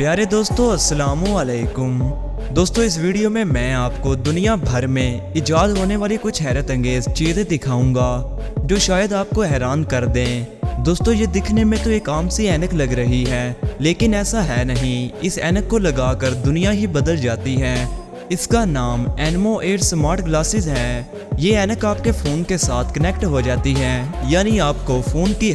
प्यारे दोस्तों अस्सलामु अलैकुम। दोस्तों इस वीडियो में मैं आपको दुनिया भर में इजाद होने वाली कुछ हैरत अंगेज चीज़ें दिखाऊंगा जो शायद आपको हैरान कर दें। दोस्तों ये दिखने में तो एक आम सी ऐनक लग रही है, लेकिन ऐसा है नहीं। इस ऐनक को लगाकर दुनिया ही बदल जाती है। इसका नाम एनमो 8 स्मार्ट ग्लासेस है। ये ऐनक आपके फ़ोन के साथ कनेक्ट हो जाती है, यानी आपको फ़ोन की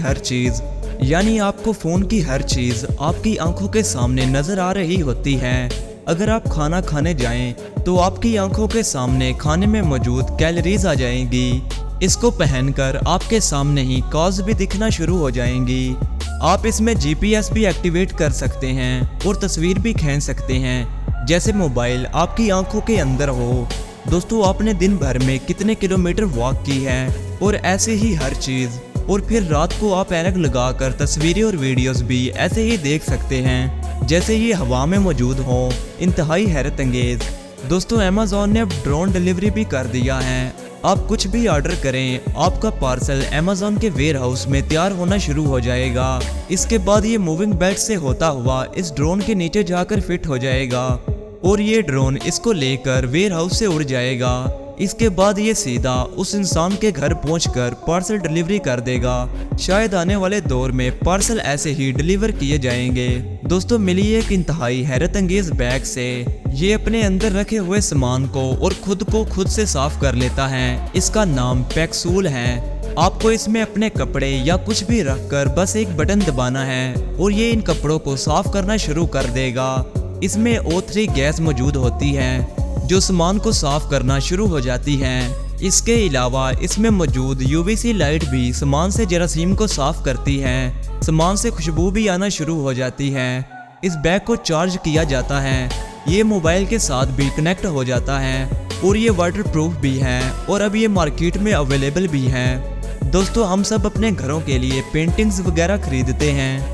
हर चीज़ आपकी आंखों के सामने नज़र आ रही होती है। अगर आप खाना खाने जाएं तो आपकी आंखों के सामने खाने में मौजूद कैलोरीज आ जाएंगी। इसको पहनकर आपके सामने ही कॉल्स भी दिखना शुरू हो जाएंगी। आप इसमें GPS भी एक्टिवेट कर सकते हैं और तस्वीर भी खींच सकते हैं, जैसे मोबाइल आपकी आंखों के अंदर हो। दोस्तों आपने दिन भर में कितने किलोमीटर वॉक की है और ऐसे ही हर चीज़। और फिर रात को आप ऐनक लगाकर तस्वीरें और वीडियोस भी ऐसे ही देख सकते हैं जैसे ये हवा में मौजूद हो। इंतहाई हैरत अंगेज। दोस्तों अमेज़ॉन ने अब ड्रोन डिलीवरी भी कर दिया है। आप कुछ भी ऑर्डर करें, आपका पार्सल अमेज़ॉन के वेयर हाउस में तैयार होना शुरू हो जाएगा। इसके बाद ये मूविंग बेल्ट से होता हुआ इस ड्रोन के नीचे जाकर फिट हो जाएगा और ये ड्रोन इसको लेकर वेयर हाउस से उड़ जाएगा। इसके बाद ये सीधा उस इंसान के घर पहुंचकर पार्सल डिलीवरी कर देगा। शायद आने वाले दौर में पार्सल ऐसे ही डिलीवर किए जाएंगे। दोस्तों मिली एक इंतहाई हैरत अंगेज बैग से। ये अपने अंदर रखे हुए सामान को और खुद को खुद से साफ कर लेता है। इसका नाम पैक्सूल है। आपको इसमें अपने कपड़े या कुछ भी रखकर बस एक बटन दबाना है और ये इन कपड़ों को साफ करना शुरू कर देगा। इसमें O3 गैस मौजूद होती है जो सामान को साफ करना शुरू हो जाती है। इसके अलावा इसमें मौजूद UVC लाइट भी सामान से जरासीम को साफ करती है। सामान से खुशबू भी आना शुरू हो जाती है। इस बैग को चार्ज किया जाता है। ये मोबाइल के साथ भी कनेक्ट हो जाता है और ये वाटरप्रूफ भी है और अब ये मार्केट में अवेलेबल भी है। दोस्तों हम सब अपने घरों के लिए पेंटिंग्स वगैरह खरीदते हैं,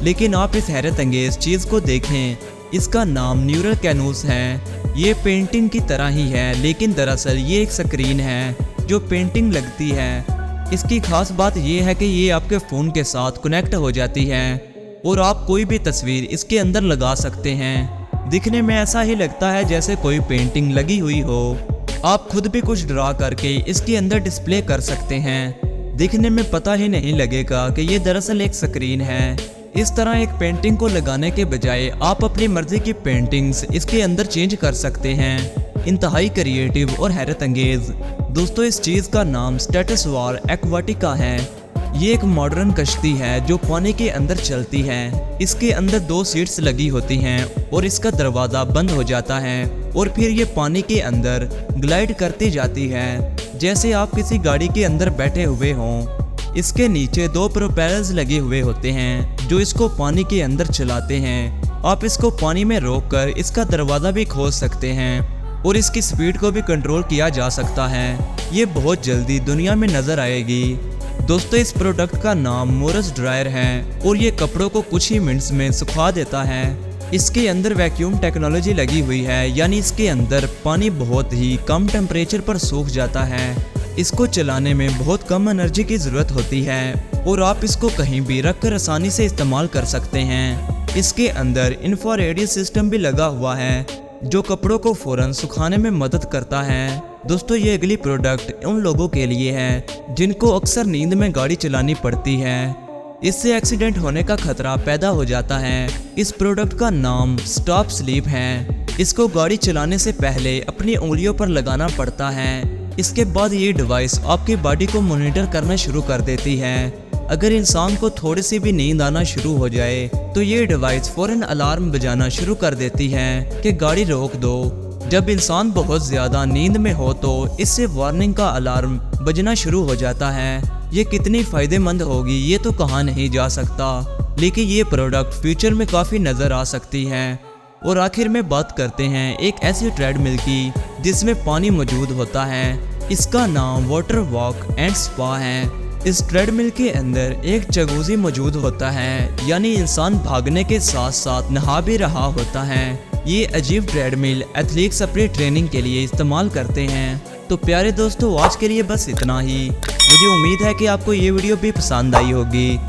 लेकिन आप इस हैरत अंगेज चीज़ को देखें। इसका नाम न्यूरल कैनूस है। ये पेंटिंग की तरह ही है, लेकिन दरअसल ये एक स्क्रीन है जो पेंटिंग लगती है। इसकी खास बात ये है कि ये आपके फ़ोन के साथ कनेक्ट हो जाती है और आप कोई भी तस्वीर इसके अंदर लगा सकते हैं। दिखने में ऐसा ही लगता है जैसे कोई पेंटिंग लगी हुई हो। आप खुद भी कुछ ड्रा करके इसके अंदर डिस्प्ले कर सकते हैं। दिखने में पता ही नहीं लगेगा कि ये दरअसल एक स्क्रीन है। इस तरह एक पेंटिंग को लगाने के बजाय आप अपनी मर्जी की पेंटिंग्स इसके अंदर चेंज कर सकते हैं। इंतहाई क्रिएटिव और हैरत अंगेज। दोस्तों इस चीज़ का नाम स्टेटसवार एक्वाटिका है। ये एक मॉडर्न कश्ती है जो पानी के अंदर चलती है। इसके अंदर 2 सीट्स लगी होती हैं और इसका दरवाज़ा बंद हो जाता है और फिर ये पानी के अंदर ग्लाइड करती जाती है, जैसे आप किसी गाड़ी के अंदर बैठे हुए हों। इसके नीचे 2 प्रोपेलर्स लगे हुए होते हैं जो इसको पानी के अंदर चलाते हैं। आप इसको पानी में रोककर इसका दरवाज़ा भी खोल सकते हैं और इसकी स्पीड को भी कंट्रोल किया जा सकता है। ये बहुत जल्दी दुनिया में नज़र आएगी। दोस्तों इस प्रोडक्ट का नाम मोरस ड्रायर है और ये कपड़ों को कुछ ही मिनट्स में सुखा देता है। इसके अंदर वैक्यूम टेक्नोलॉजी लगी हुई है, यानी इसके अंदर पानी बहुत ही कम टेम्परेचर पर सूख जाता है। इसको चलाने में बहुत कम एनर्जी की ज़रूरत होती है और आप इसको कहीं भी रखकर आसानी से इस्तेमाल कर सकते हैं। इसके अंदर इंफ्रारेड सिस्टम भी लगा हुआ है जो कपड़ों को फ़ौरन सुखाने में मदद करता है। दोस्तों ये अगली प्रोडक्ट उन लोगों के लिए है जिनको अक्सर नींद में गाड़ी चलानी पड़ती है। इससे एक्सीडेंट होने का खतरा पैदा हो जाता है। इस प्रोडक्ट का नाम स्टॉप स्लीप है। इसको गाड़ी चलाने से पहले अपनी उंगलियों पर लगाना पड़ता है। इसके बाद ये डिवाइस आपकी बॉडी को मॉनिटर करना शुरू कर देती है। अगर इंसान को थोड़ी सी भी नींद आना शुरू हो जाए तो ये डिवाइस फ़ौरन अलार्म बजाना शुरू कर देती है कि गाड़ी रोक दो। जब इंसान बहुत ज़्यादा नींद में हो तो इससे वार्निंग का अलार्म बजना शुरू हो जाता है। ये कितनी फ़ायदेमंद होगी ये तो कहा नहीं जा सकता, लेकिन ये प्रोडक्ट फ्यूचर में काफ़ी नज़र आ सकती है। और आखिर में बात करते हैं एक ऐसी ट्रेडमिल की जिसमें पानी मौजूद होता है। इसका नाम वाटर वॉक एंड स्पा है। इस ट्रेडमिल के अंदर एक जगूज़ी मौजूद होता है, यानी इंसान भागने के साथ साथ नहा भी रहा होता है। ये अजीब ट्रेडमिल एथलीट्स अपनी ट्रेनिंग के लिए इस्तेमाल करते हैं। तो प्यारे दोस्तों आज के लिए बस इतना ही। मुझे उम्मीद है कि आपको ये वीडियो भी पसंद आई होगी।